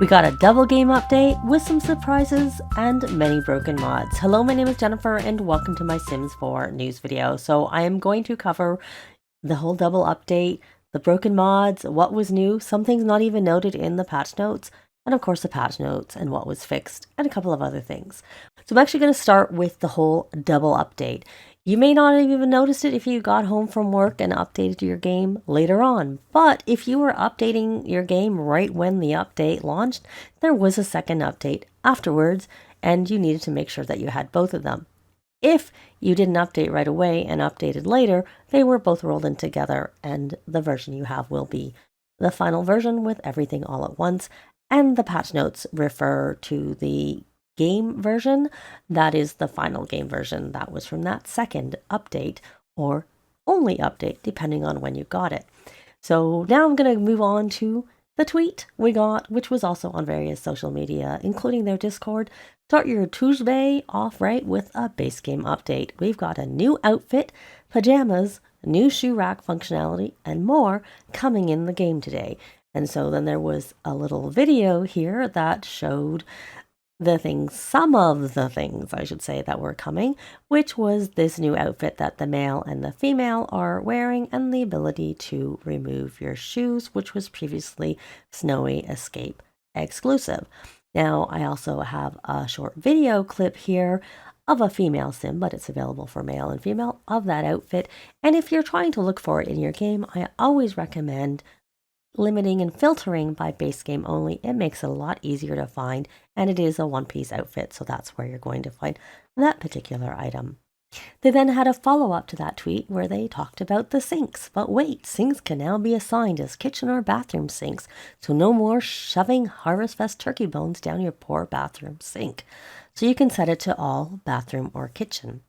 We got a double game update with some surprises and many broken mods. Hello, my name is Jennifer and welcome to my Sims 4 news video. So I am going to cover the whole double update, the broken mods, what was new, some things not even noted in the patch notes, and of course the patch notes and what was fixed, and a couple of other things. So I'm actually going to start with the whole double update. You may not have even noticed it if you got home from work and updated your game later on, but if you were updating your game right when the update launched, there was a second update afterwards, and you needed to make sure that you had both of them. If you didn't update right away and updated later, they were both rolled in together, and the version you have will be the final version with everything all at once, and the patch notes refer to the game version. That is the final game version that was from that second update or only update depending on when you got it. So now I'm going to move on to the tweet we got, which was also on various social media, including their Discord. Start your Tuesday off right with a base game update. We've got a new outfit, pajamas, new shoe rack functionality, and more coming in the game today. And so then there was a little video here that showed some of the things, I should say, that were coming, which was this new outfit that the male and the female are wearing, and the ability to remove your shoes, which was previously Snowy Escape exclusive. Now, I also have a short video clip here of a female sim, but it's available for male and female, of that outfit. And if you're trying to look for it in your game, I always recommend limiting and filtering by base game only. It makes it a lot easier to find, and it is a one-piece outfit, so that's where you're going to find that particular item. They then had a follow-up to that tweet where they talked about the sinks. But wait, sinks can now be assigned as kitchen or bathroom sinks, so no more shoving Harvest Fest turkey bones down your poor bathroom sink. So you can set it to all bathroom or kitchen.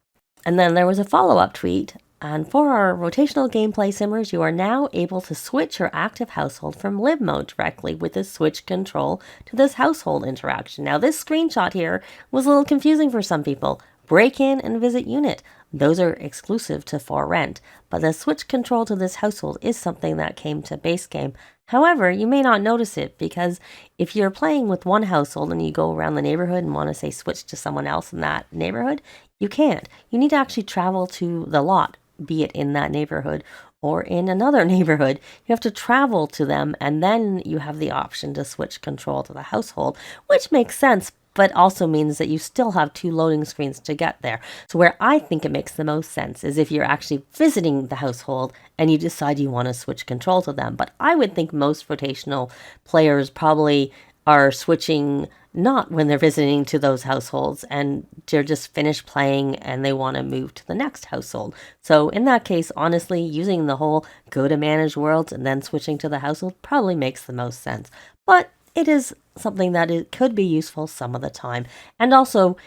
And then there was a follow-up tweet. And for our rotational gameplay simmers, you are now able to switch your active household from live mode directly with the switch control to this household interaction. Now, this screenshot here was a little confusing for some people. Break in and visit unit. Those are exclusive to For Rent, but the switch control to this household is something that came to base game. However, you may not notice it because if you're playing with one household and you go around the neighborhood and want to say switch to someone else in that neighborhood, you can't. You need to actually travel to the lot, be it in that neighborhood or in another neighborhood. You have to travel to them, and then you have the option to switch control to the household, which makes sense, but also means that you still have two loading screens to get there. So where I think it makes the most sense is if you're actually visiting the household and you decide you want to switch control to them. But I would think most rotational players probably are switching not when they're visiting to those households and they're just finished playing and they want to move to the next household. So in that case, honestly, using the whole go to manage worlds and then switching to the household probably makes the most sense. But it is something that it could be useful some of the time. And also,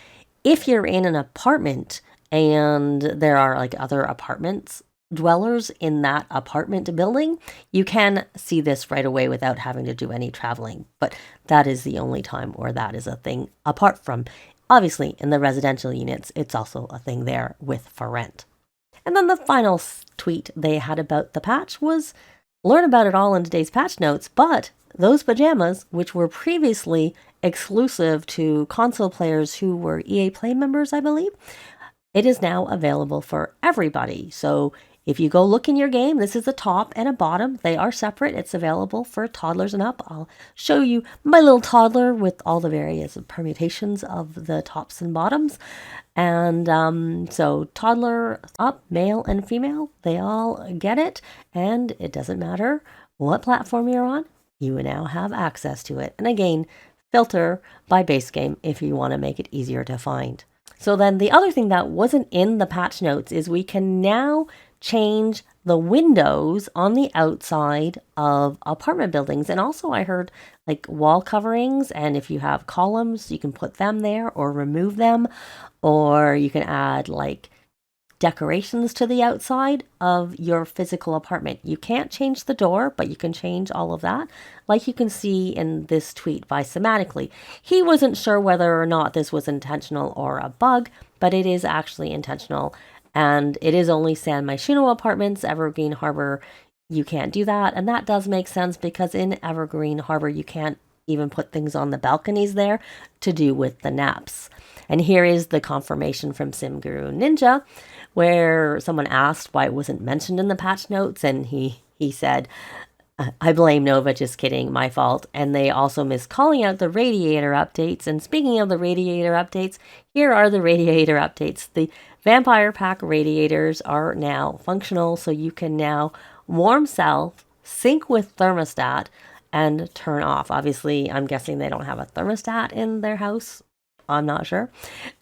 if you're in an apartment and there are like other apartments dwellers in that apartment building, you can see this right away without having to do any traveling. But that is the only time where that is a thing, apart from obviously in the residential units, it's also a thing there with For Rent. And then the final tweet they had about the patch was learn about it all in today's patch notes, but those pajamas, which were previously exclusive to console players who were EA Play members, I believe, it is now available for everybody. So if you go look in your game, this is a top and a bottom. They are separate. It's available for toddlers and up. I'll show you my little toddler with all the various permutations of the tops and bottoms. And so toddler up, male and female, they all get it. And it doesn't matter what platform you're on, you now have access to it. And again, filter by base game if you want to make it easier to find. So then the other thing that wasn't in the patch notes is we can now change the windows on the outside of apartment buildings. And also I heard like wall coverings, and if you have columns, you can put them there or remove them, or you can add like decorations to the outside of your physical apartment. You can't change the door, but you can change all of that, like you can see in this tweet by Sematically. He wasn't sure whether or not this was intentional or a bug, but it is actually intentional. And it is only San Myshuno apartments, Evergreen Harbor, you can't do that. And that does make sense because in Evergreen Harbor, you can't even put things on the balconies there to do with the naps. And here is the confirmation from Sim Guru Ninja, where someone asked why it wasn't mentioned in the patch notes, and he said, I blame Nova, just kidding, my fault. And they also missed calling out the Radiator updates. And speaking of the Radiator updates, here are the Radiator updates. The Vampire Pack radiators are now functional, so you can now warm self, sync with thermostat, and turn off. Obviously, I'm guessing they don't have a thermostat in their house. I'm not sure.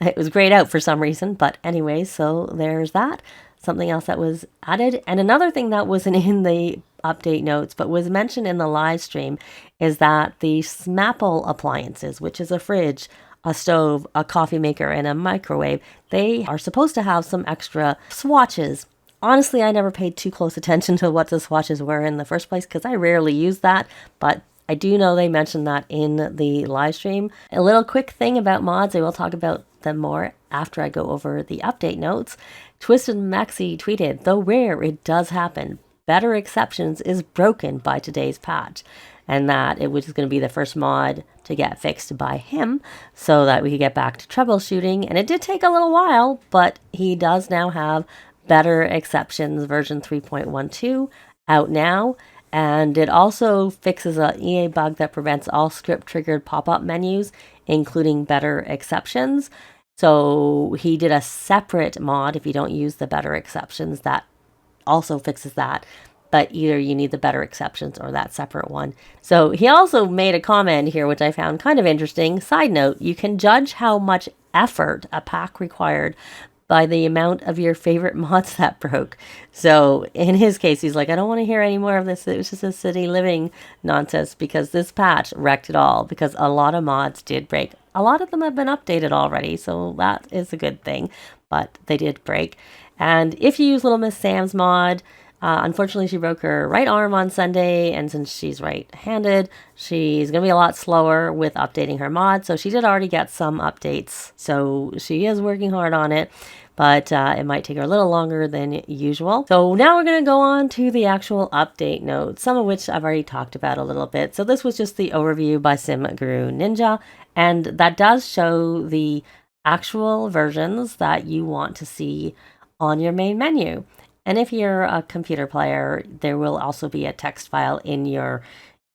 It was grayed out for some reason, but anyway, so there's that. Something else that was added. And another thing that wasn't in the update notes but was mentioned in the live stream is that the Maple appliances, which is a fridge, a stove, a coffee maker, and a microwave, they are supposed to have some extra swatches. Honestly, I never paid too close attention to what the swatches were in the first place because I rarely use that, but I do know they mentioned that in the live stream. A little quick thing about mods, I will talk about them more after I go over the update notes. Twisted Maxi tweeted, though rare, it does happen. Better Exceptions is broken by today's patch. And that it was going to be the first mod to get fixed by him so that we could get back to troubleshooting. And it did take a little while, but he does now have Better Exceptions version 3.12 out now. And it also fixes an EA bug that prevents all script-triggered pop-up menus, including Better Exceptions. So he did a separate mod if you don't use the Better Exceptions that also fixes that. But either you need the Better Exceptions or that separate one. So he also made a comment here, which I found kind of interesting. Side note, you can judge how much effort a pack required by the amount of your favorite mods that broke. So in his case, he's like, I don't want to hear any more of this. It was just a city living nonsense because this patch wrecked it all because a lot of mods did break. A lot of them have been updated already, so that is a good thing, but they did break. And if you use Little Miss Sam's mod, unfortunately, she broke her right arm on Sunday, and since she's right-handed, she's going to be a lot slower with updating her mod, so she did already get some updates, so she is working hard on it, but it might take her a little longer than usual. So now we're going to go on to the actual update notes, some of which I've already talked about a little bit. So this was just the overview by Sim Guru Ninja, and that does show the actual versions that you want to see on your main menu. And if you're a computer player, there will also be a text file in your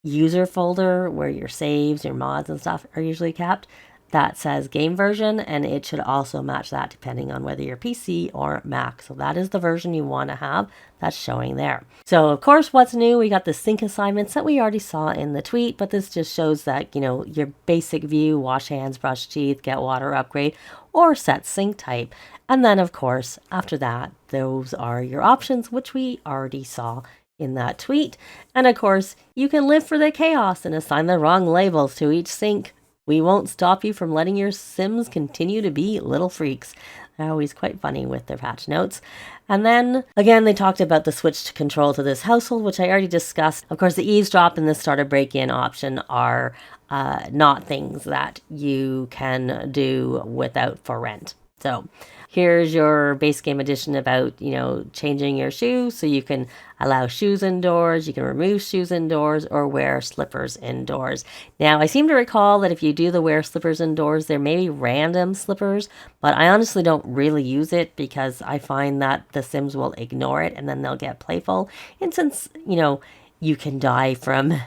user folder where your saves, your mods and stuff are usually kept that says game version, and it should also match that depending on whether you're PC or Mac. So that is the version you want to have that's showing there. So of course, what's new? We got the sync assignments that we already saw in the tweet, but this just shows that, your basic view, wash hands, brush teeth, get water, upgrade, or set sync type. And then of course, after that, those are your options, which we already saw in that tweet. And of course, you can live for the chaos and assign the wrong labels to each sync. We won't stop you from letting your Sims continue to be little freaks. They're always quite funny with their patch notes. And then, again, they talked about the switch to control to this household, which I already discussed. Of course, the eavesdrop and the starter break-in option are not things that you can do without for rent. So here's your base game edition about, changing your shoes. So you can allow shoes indoors, you can remove shoes indoors, or wear slippers indoors. Now, I seem to recall that if you do the wear slippers indoors, there may be random slippers, but I honestly don't really use it because I find that the Sims will ignore it and then they'll get playful. And since, you can die from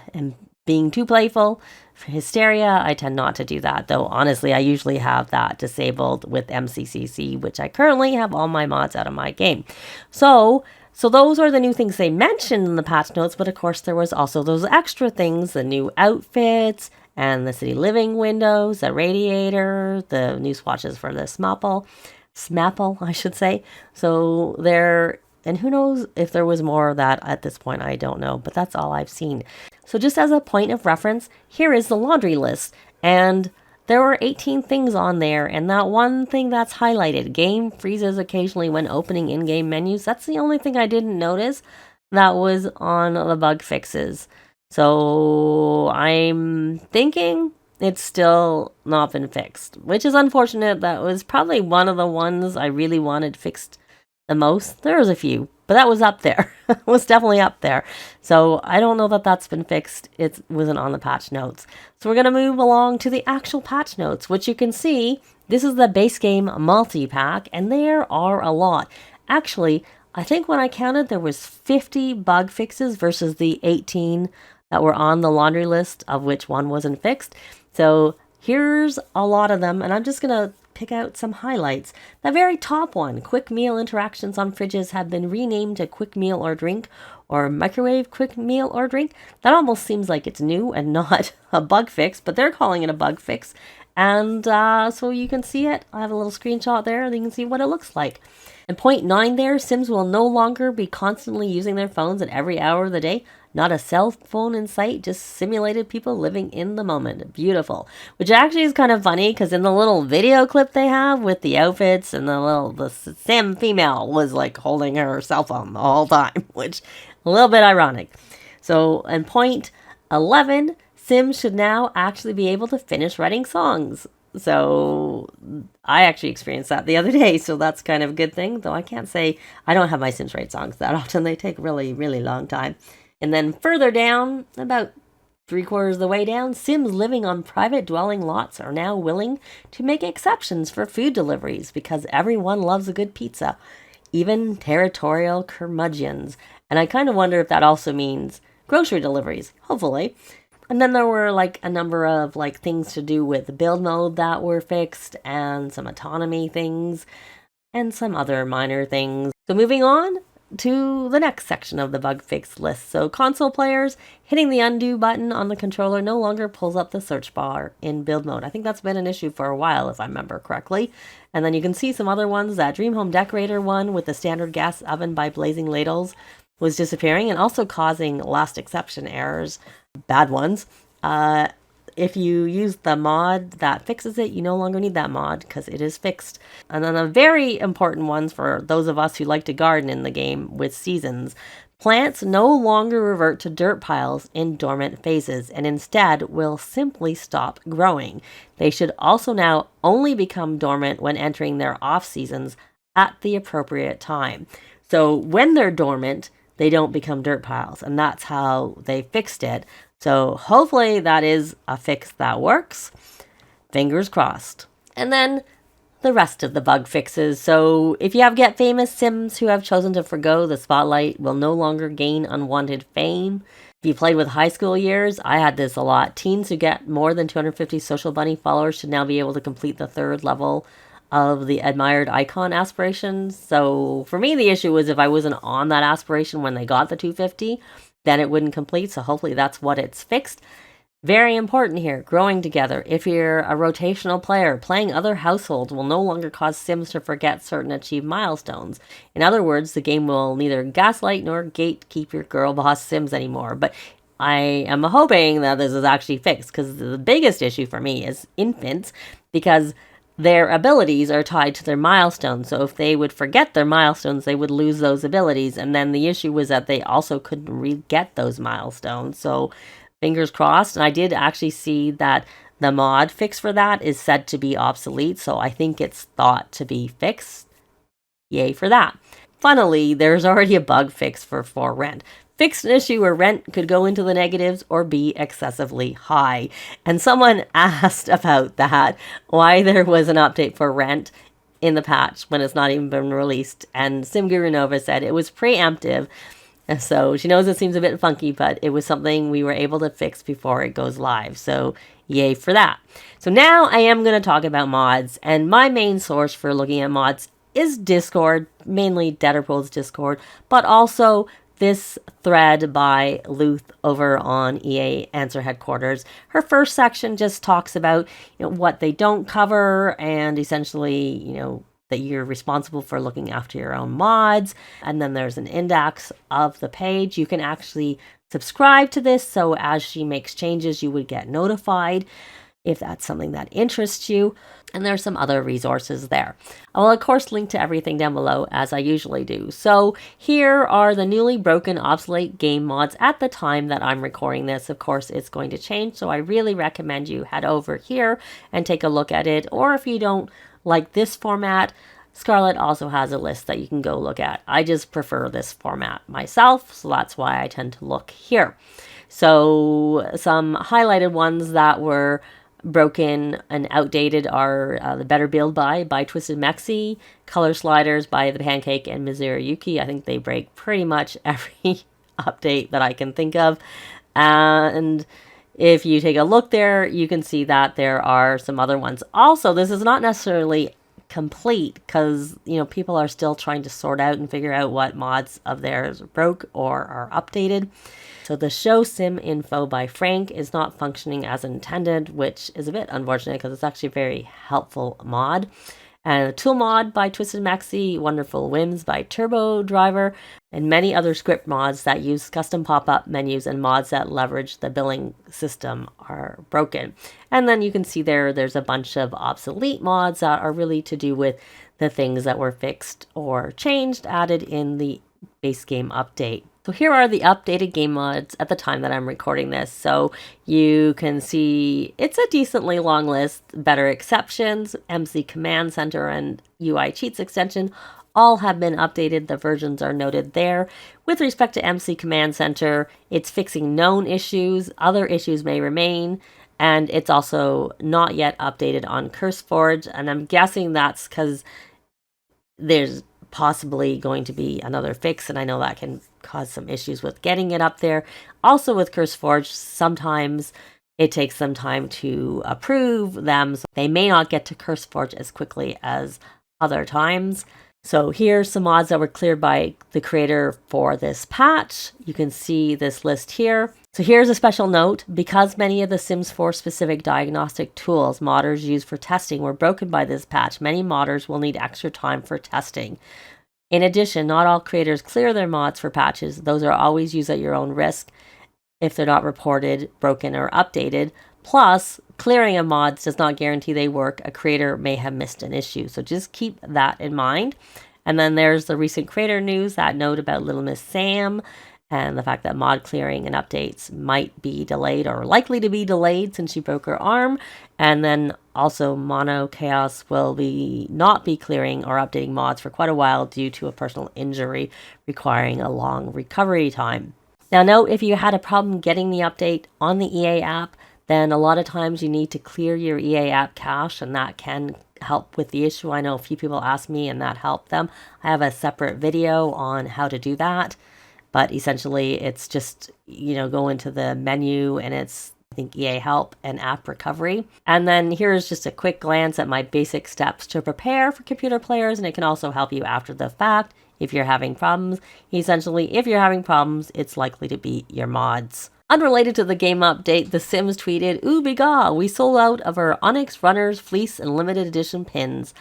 being too playful, for hysteria, I tend not to do that, though honestly I usually have that disabled with MCCC, which I currently have all my mods out of my game. So those are the new things they mentioned in the patch notes, but of course there was also those extra things, the new outfits and the city living windows, the radiator, the new swatches for the Smaple, I should say. So there, and who knows if there was more of that at this point, I don't know, but that's all I've seen. So just as a point of reference, here is the laundry list, and there were 18 things on there, and that one thing that's highlighted, game freezes occasionally when opening in-game menus, that's the only thing I didn't notice that was on the bug fixes. So I'm thinking it's still not been fixed, which is unfortunate. That was probably one of the ones I really wanted fixed the most. There was a few, but that was up there. It was definitely up there. So I don't know that that's been fixed. It wasn't on the patch notes. So we're going to move along to the actual patch notes, which you can see. This is the base game multi-pack, and there are a lot. Actually, I think when I counted, there was 50 bug fixes versus the 18 that were on the laundry list, of which one wasn't fixed. So here's a lot of them, and I'm just going to pick out some highlights. The very top one, quick meal interactions on fridges have been renamed to quick meal or drink, or microwave quick meal or drink. That almost seems like it's new and not a bug fix, but they're calling it a bug fix. And so you can see it. I have a little screenshot there, and you can see what it looks like. And point 9 there, Sims will no longer be constantly using their phones at every hour of the day. Not a cell phone in sight, just simulated people living in the moment. Beautiful. Which actually is kind of funny, because in the little video clip they have with the outfits and the Sim female was like holding her cell phone the whole time, which a little bit ironic. So, and point 11, Sims should now actually be able to finish writing songs. So I actually experienced that the other day, so that's kind of a good thing, though I can't say I don't have my Sims write songs that often. They take really, really long time. And then further down, about 3/4 of the way down, Sims living on private dwelling lots are now willing to make exceptions for food deliveries because everyone loves a good pizza, even territorial curmudgeons. And I kind of wonder if that also means grocery deliveries, hopefully. And then there were like a number of like things to do with the build mode that were fixed, and some autonomy things, and some other minor things. So moving on to the next section of the bug fix list. So console players, hitting the undo button on the controller no longer pulls up the search bar in build mode. I think that's been an issue for a while, if I remember correctly. And then you can see some other ones. That Dream Home Decorator one with the standard gas oven by Blazing Ladles was disappearing and also causing last exception errors, bad ones. If you use the mod that fixes it, you no longer need that mod because it is fixed. And then the very important ones for those of us who like to garden in the game with seasons. Plants no longer revert to dirt piles in dormant phases and instead will simply stop growing. They should also now only become dormant when entering their off seasons at the appropriate time. So when they're dormant, they don't become dirt piles, and that's how they fixed it. So hopefully that is a fix that works. Fingers crossed. And then the rest of the bug fixes. So if you have Get Famous Sims who have chosen to forgo the spotlight will no longer gain unwanted fame. If you played with high school years, I had this a lot. Teens who get more than 250 Social Bunny followers should now be able to complete the 3rd level of the admired icon aspirations. So for me, the issue was if I wasn't on that aspiration when they got the 250, then it wouldn't complete. So hopefully that's what it's fixed. Very important here, growing together. If you're a rotational player, playing other households will no longer cause Sims to forget certain achieved milestones. In other words, the game will neither gaslight nor gatekeep your girl boss Sims anymore. But I am hoping that this is actually fixed, because the biggest issue for me is infants, because their abilities are tied to their milestones. So if they would forget their milestones, they would lose those abilities. And then the issue was that they also couldn't re-get those milestones. So fingers crossed. And I did actually see that the mod fix for that is said to be obsolete. So I think it's thought to be fixed. Yay for that. Funnily, there's already a bug fix for rent. Fixed an issue where rent could go into the negatives or be excessively high. And someone asked about that, why there was an update for rent in the patch when it's not even been released. And SimGuru Nova said it was preemptive. So she knows it seems a bit funky, but it was something we were able to fix before it goes live. So yay for that. So now I am going to talk about mods. And my main source for looking at mods is Discord, mainly Deaderpool's Discord, but also this thread by Luth over on EA Answer Headquarters. Her first section just talks about what they don't cover, and essentially, that you're responsible for looking after your own mods. And then there's an index of the page. You can actually subscribe to this, so as she makes changes, you would get notified if that's something that interests you. And there's some other resources there. I will, of course, link to everything down below, as I usually do. So here are the newly broken, obsolete game mods at the time that I'm recording this. Of course, it's going to change, so I really recommend you head over here and take a look at it. Or if you don't like this format, Scarlett also has a list that you can go look at. I just prefer this format myself, so that's why I tend to look here. So some highlighted ones that were broken and outdated are the Better Build by Twisted Mexi, Color Sliders by The Pancake and Mizurayuki. I think they break pretty much every update that I can think of. And if you take a look there, you can see that there are some other ones. Also, this is not necessarily complete because, you know, people are still trying to sort out and figure out what mods of theirs broke or are updated. So the Show Sim Info by Frank is not functioning as intended, which is a bit unfortunate because it's actually a very helpful mod. And the Tool Mod by Twisted Maxi, Wonderful Whims by Turbo Driver, and many other script mods that use custom pop-up menus and mods that leverage the billing system are broken. And then you can see there's a bunch of obsolete mods that are really to do with the things that were fixed or changed, added in the base game update. So here are the updated game mods at the time that I'm recording this. So you can see it's a decently long list. Better Exceptions, MC Command Center, and UI Cheats extension all have been updated. The versions are noted there. With respect to MC Command Center, it's fixing known issues. Other issues may remain. And it's also not yet updated on CurseForge. And I'm guessing that's because there's possibly going to be another fix, and I know that can cause some issues with getting it up there. Also with CurseForge, sometimes it takes some time to approve them, so they may not get to CurseForge as quickly as other times. So here's some mods that were cleared by the creator for this patch. You can see this list here. So here's a special note. Because many of the Sims 4 specific diagnostic tools modders use for testing were broken by this patch, many modders will need extra time for testing. In addition, not all creators clear their mods for patches. Those are always used at your own risk if they're not reported, broken, or updated. Plus, clearing of mods does not guarantee they work. A creator may have missed an issue. So just keep that in mind. And then there's the recent creator news, that note about Little Miss Sam, and the fact that mod clearing and updates might be delayed or likely to be delayed since she broke her arm. And then also Mono Chaos will not be clearing or updating mods for quite a while due to a personal injury requiring a long recovery time. Now note, if you had a problem getting the update on the EA app, then a lot of times you need to clear your EA app cache, and that can help with the issue. I know a few people asked me and that helped them. I have a separate video on how to do that. But essentially, it's just, you know, go into the menu and it's, I think, EA Help and App Recovery. And then here's just a quick glance at my basic steps to prepare for computer players. And it can also help you after the fact if you're having problems. Essentially, if you're having problems, it's likely to be your mods. Unrelated to the game update, The Sims tweeted, "Ooh, biga, we sold out of our Onyx Runners, Fleece, and limited edition pins.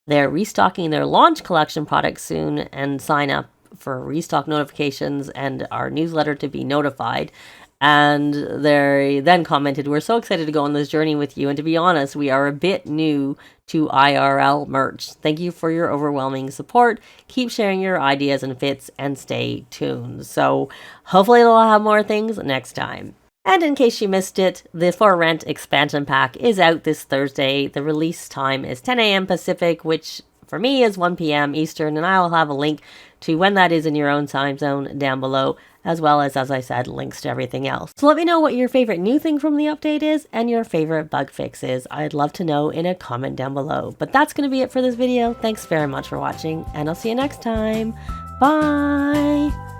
They're restocking their launch collection products soon, and sign up for restock notifications and our newsletter to be notified." And they then commented, "We're so excited to go on this journey with you, and to be honest, we are a bit new to IRL merch. Thank you for your overwhelming support. Keep sharing your ideas and fits, and stay tuned." So hopefully they'll have more things next time. And in case you missed it, the For Rent expansion pack is out this Thursday. The release time is 10 a.m. Pacific, which for me is 1 p.m. Eastern, and I will have a link to when that is in your own time zone down below, as well as I said, links to everything else. So let me know what your favorite new thing from the update is and your favorite bug fix is. I'd love to know in a comment down below. But that's going to be it for this video. Thanks very much for watching, and I'll see you next time. Bye!